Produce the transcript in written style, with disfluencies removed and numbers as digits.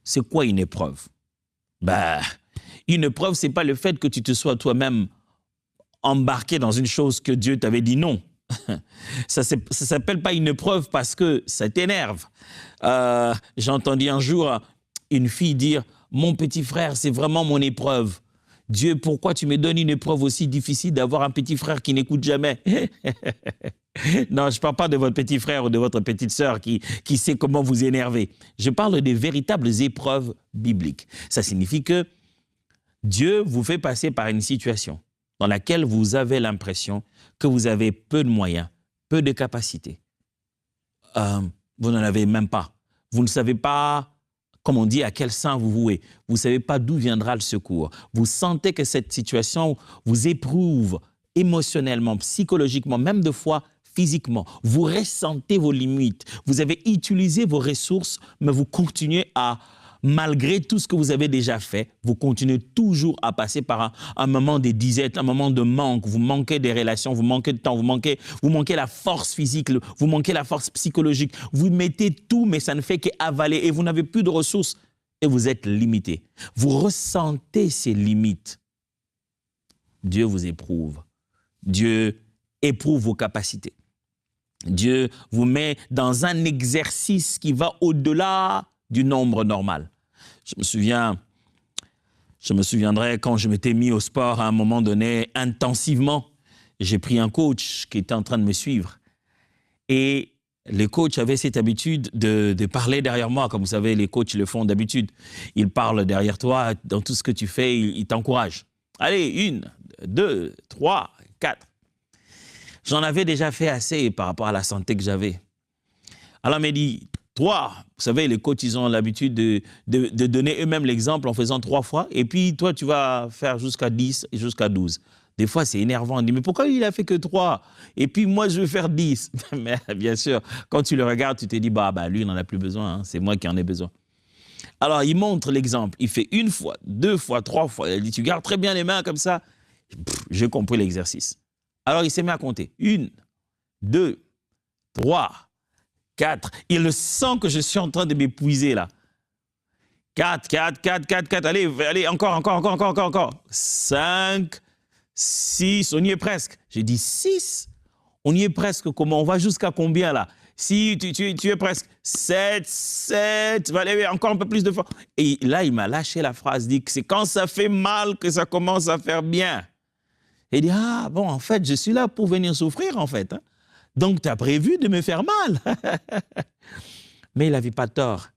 c'est quoi une épreuve? Ben, une épreuve, ce n'est pas le fait que tu te sois toi-même embarqué dans une chose que Dieu t'avait dit non. Ça ne s'appelle pas une épreuve parce que ça t'énerve. J'ai entendu un jour une fille dire « Mon petit frère, c'est vraiment mon épreuve. Dieu, pourquoi tu me donnes une épreuve aussi difficile d'avoir un petit frère qui n'écoute jamais ?» Non, je ne parle pas de votre petit frère ou de votre petite sœur qui sait comment vous énerver. Je parle des véritables épreuves bibliques. Ça signifie que Dieu vous fait passer par une situation dans laquelle vous avez l'impression que vous avez peu de moyens, peu de capacités. Vous n'en avez même pas. Vous ne savez pas, comme on dit, à quel saint vous vouez. Vous ne savez pas d'où viendra le secours. Vous sentez que cette situation vous éprouve émotionnellement, psychologiquement, même de fois physiquement. Vous ressentez vos limites. Vous avez utilisé vos ressources, mais vous continuez à, malgré tout ce que vous avez déjà fait, vous continuez toujours à passer par un moment de disette, un moment de manque. Vous manquez des relations, vous manquez de temps, vous manquez la force physique, vous manquez la force psychologique. Vous mettez tout, mais ça ne fait qu'avaler et vous n'avez plus de ressources et vous êtes limité. Vous ressentez ces limites. Dieu vous éprouve. Dieu éprouve vos capacités. Dieu vous met dans un exercice qui va au-delà du nombre normal. Je me souviendrai quand je m'étais mis au sport à un moment donné, intensivement, j'ai pris un coach qui était en train de me suivre. Et le coach avait cette habitude de parler derrière moi, comme vous savez, les coachs le font d'habitude. Ils parlent derrière toi, dans tout ce que tu fais, ils t'encouragent. Allez, 1, 2, 3, 4. J'en avais déjà fait assez par rapport à la santé que j'avais. Alors il m'a dit, 3, vous savez, les coachs, ils ont l'habitude de donner eux-mêmes l'exemple en faisant 3 fois, et puis toi, tu vas faire jusqu'à 10 et jusqu'à 12. Des fois, c'est énervant. On dit, mais pourquoi il a fait que 3? Et puis moi, je veux faire 10. Mais bien sûr, quand tu le regardes, tu te dis, bah lui, il n'en a plus besoin, hein, c'est moi qui en ai besoin. Alors, il montre l'exemple. Il fait 1 fois, 2 fois, 3 fois. Il dit, tu gardes très bien les mains comme ça. J'ai compris l'exercice. Alors, il s'est mis à compter. 1, 2, 3, 4. Il sent que je suis en train de m'épuiser là. 4, 4, 4, 4, 4. Allez, encore. 5, 6. On y est presque. J'ai dit 6. On y est presque. Comment? On va jusqu'à combien là? Si tu es presque 7. Allez, encore un peu plus de fois. Et là, il m'a lâché la phrase. Il dit que c'est quand ça fait mal que ça commence à faire bien. Et il dit, ah bon, en fait, je suis là pour venir souffrir, en fait. Hein. Donc, tu as prévu de me faire mal. Mais il n'avait pas tort.